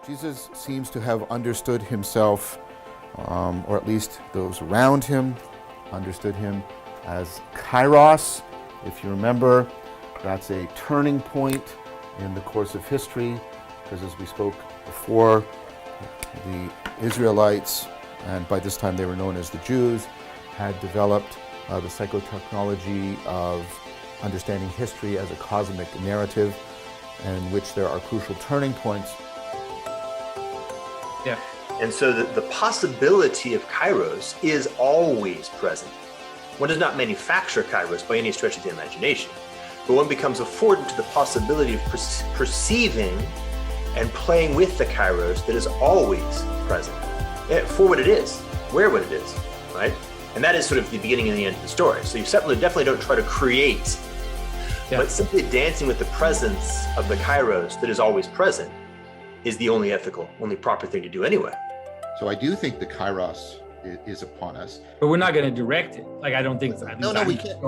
Jesus seems to have understood himself, or at least those around him understood him as Kairos. If you remember, that's a turning point in the course of history, because as we spoke before, the Israelites, and by this time they were known as the Jews, had developed the psychotechnology of understanding history as a cosmic narrative in which there are crucial turning points. Yeah. And so the possibility of Kairos is always present. One does not manufacture Kairos by any stretch of the imagination, but one becomes afforded to the possibility of perceiving and playing with the Kairos that is always present for what it is, where what it is, right? And that is sort of the beginning and the end of the story. So you definitely don't try to create, but simply dancing with the presence of the Kairos that is always present is the only ethical, only proper thing to do anyway. So I do think the Kairos is upon us. But we're not going to direct it. Like, I don't think so. No, we can't.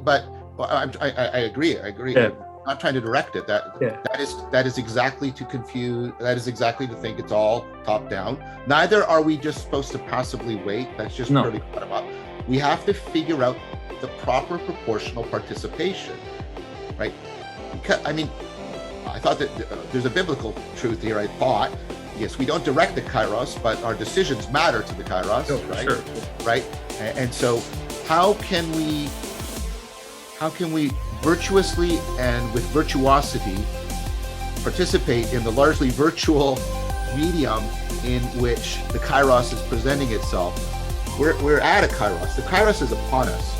But I agree. Yeah. I'm not trying to direct it. That is exactly to confuse. That is exactly to think it's all top down. Neither are we just supposed to passively wait. That's just purely bottom up. We have to figure out the proper proportional participation, right? Because, I mean, I thought that there's a biblical truth here. I thought, yes, we don't direct the Kairos, but our decisions matter to the Kairos, right? Sure. Right? And so, how can we virtuously and with virtuosity participate in the largely virtual medium in which the Kairos is presenting itself? We're at a Kairos. The Kairos is upon us.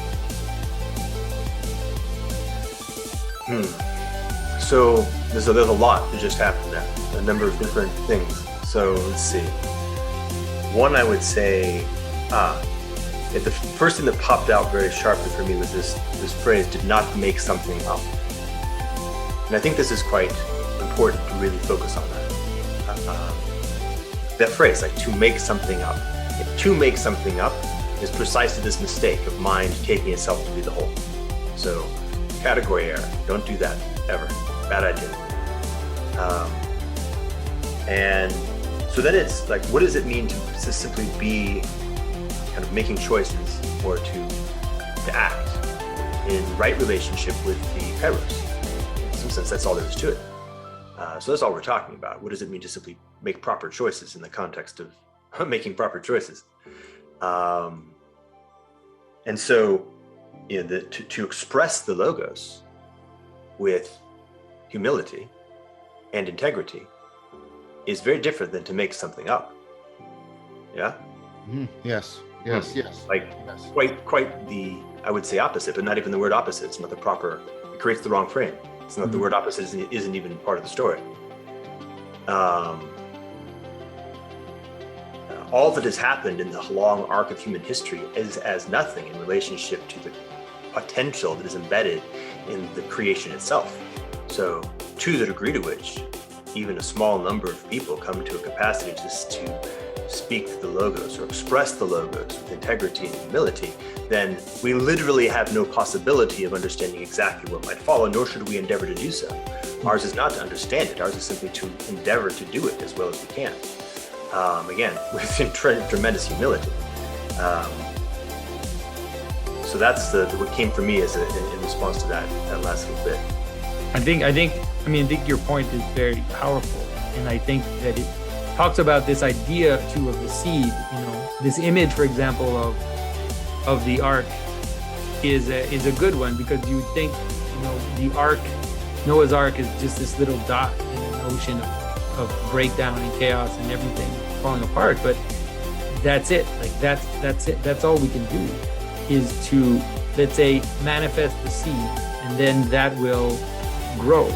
So there's a lot that just happened there, a number of different things. So let's see. One, I would say, the first thing that popped out very sharply for me was this phrase, did not make something up. And I think this is quite important to really focus on that. That phrase, like to make something up. To make something up is precisely this mistake of mind taking itself to be the whole. So category error, don't do that ever. Bad idea. And so then it's like, what does it mean to simply be kind of making choices or to act in right relationship with the Kairos? In some sense, that's all there is to it. So that's all we're talking about. What does it mean to simply make proper choices in the context of making proper choices? And so, to express the logos with humility and integrity is very different than to make something up. Yeah? Yes. Like quite the, I would say opposite, but not even the word opposite. It's not the proper, it creates the wrong frame. It's not the word opposite isn't even part of the story. All that has happened in the long arc of human history is as nothing in relationship to the potential that is embedded in the creation itself. So to the degree to which even a small number of people come to a capacity just to speak the logos or express the logos with integrity and humility, then we literally have no possibility of understanding exactly what might follow, nor should we endeavor to do so. Ours is not to understand it. Ours is simply to endeavor to do it as well as we can. Again, with tremendous humility. So that's what came for me as in response to that last little bit. I think your point is very powerful, and I think that it talks about this idea too of the seed. This image, for example, of the ark is a good one, because you would think, the ark, Noah's ark, is just this little dot in an ocean of breakdown and chaos and everything falling apart. But that's it. Like that's it. That's all we can do, is to, let's say, manifest the seed, and then that will grow,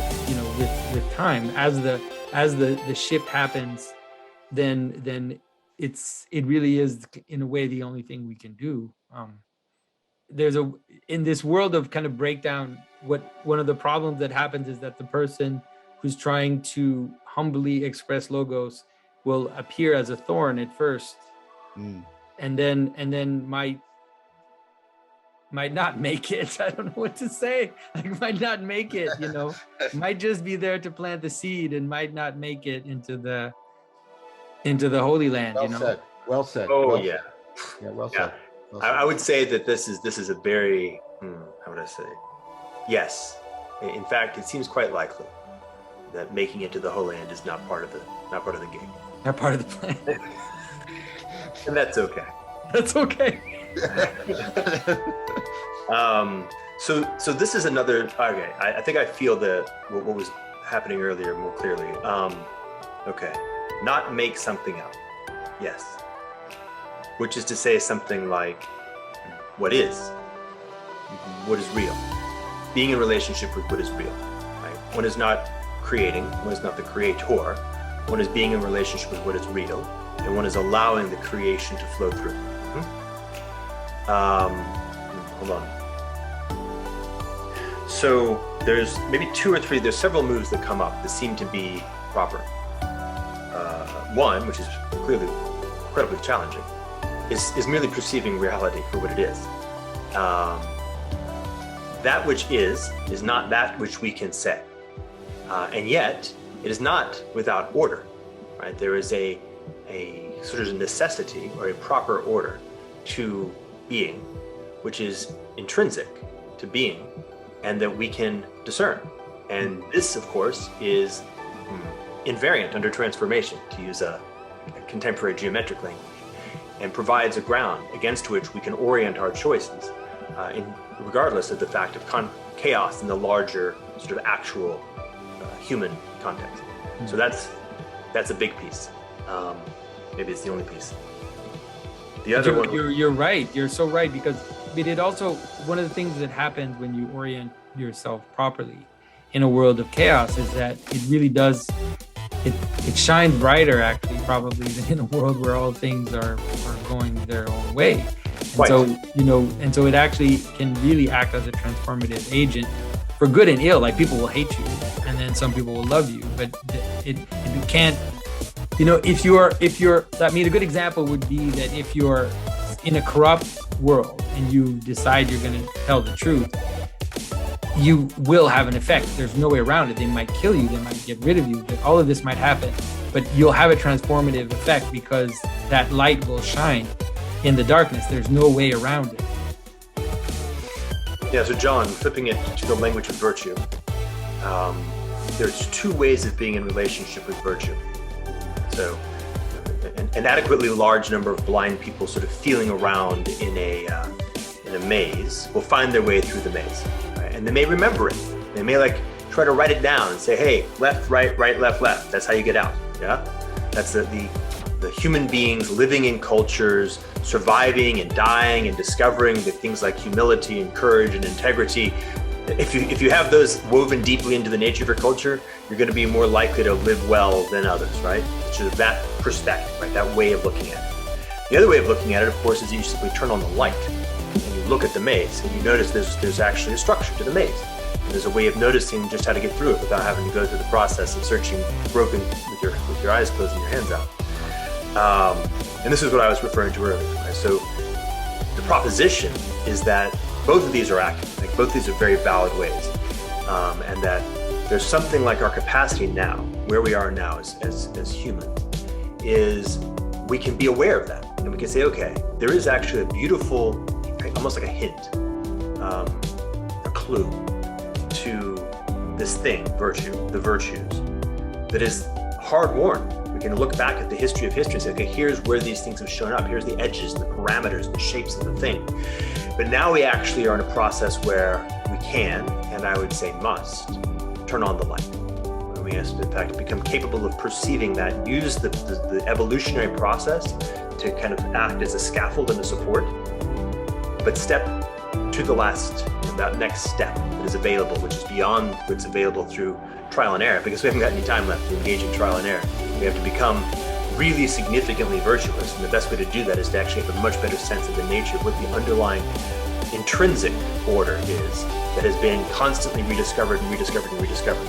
with time. As the shift happens, then it really is, in a way, the only thing we can do. In this world of kind of breakdown, one of the problems that happens is that the person who's trying to humbly express logos will appear as a thorn at first, and then might might not make it. I don't know what to say. Like, might not make it, might just be there to plant the seed and might not make it into the Holy Land. Well said. Oh, well yeah. Said. Yeah, well said. Well said. I would say that this is a very, how would I say? Yes. In fact, it seems quite likely that making it to the Holy Land is not part of the game. Not part of the plan. And that's okay. That's okay. So this is another. Okay, I think I feel what was happening earlier more clearly. Okay, not make something up. Yes, which is to say something like, what is real, being in relationship with what is real. Right? One is not creating. One is not the creator. One is being in relationship with what is real, and one is allowing the creation to flow through. Hold on. So there's maybe two or three, there's several moves that come up that seem to be proper. One, which is clearly incredibly challenging, is merely perceiving reality for what it is. That which is not that which we can say. And yet, it is not without order, right? There is a sort of necessity or a proper order to being, which is intrinsic to being, and that we can discern. And this, of course, is invariant under transformation, to use a contemporary geometric language, and provides a ground against which we can orient our choices, regardless of the fact of chaos in the larger sort of actual human context. So that's a big piece. Maybe it's the only piece. The other one. You're right. You're so right, because it also, one of the things that happens when you orient yourself properly in a world of chaos is that it really does, it shines brighter actually probably than in a world where all things are going their own way. And so, and so it actually can really act as a transformative agent for good and ill. Like, people will hate you and then some people will love you, but it can't, if you're, I mean, a good example would be that if you're in a corrupt world and you decide you're going to tell the truth, you will have an effect. There's no way around it. They might kill you. They might get rid of you. All of this might happen, but you'll have a transformative effect because that light will shine in the darkness. There's no way around it. Yeah, so John, flipping it to the language of virtue, there's two ways of being in relationship with virtue. So an adequately large number of blind people sort of feeling around in a maze will find their way through the maze, right? And they may remember it. They may try to write it down and say, hey, left, right, left. That's how you get out. Yeah, that's the human beings living in cultures, surviving and dying and discovering the things like humility and courage and integrity. If you have those woven deeply into the nature of your culture, you're going to be more likely to live well than others, right? So that perspective, right? That way of looking at it. The other way of looking at it, of course, is you simply turn on the light and you look at the maze and you notice there's actually a structure to the maze. And there's a way of noticing just how to get through it without having to go through the process of searching broken with your eyes closed and your hands out. And this is what I was referring to earlier, right? So the proposition is that both of these are accurate. Both of these are very valid ways, and that there's something like our capacity now, where we are now as human, is we can be aware of that, and we can say, okay, there is actually a beautiful, almost like a hint, a clue to this thing, virtue, the virtues, that is hard-worn. We can look back at the history of history and say, okay, here's where these things have shown up. Here's the edges, the parameters, the shapes of the thing. But now we actually are in a process where we can, and I would say must, turn on the light. We have to, in fact, become capable of perceiving that, use the evolutionary process to kind of act as a scaffold and a support, but step to the last, that next step that is available, which is beyond what's available through trial and error, because we haven't got any time left to engage in trial and error. We have to become really significantly virtuous, and the best way to do that is to actually have a much better sense of the nature of what the underlying intrinsic order is that has been constantly rediscovered and rediscovered and rediscovered.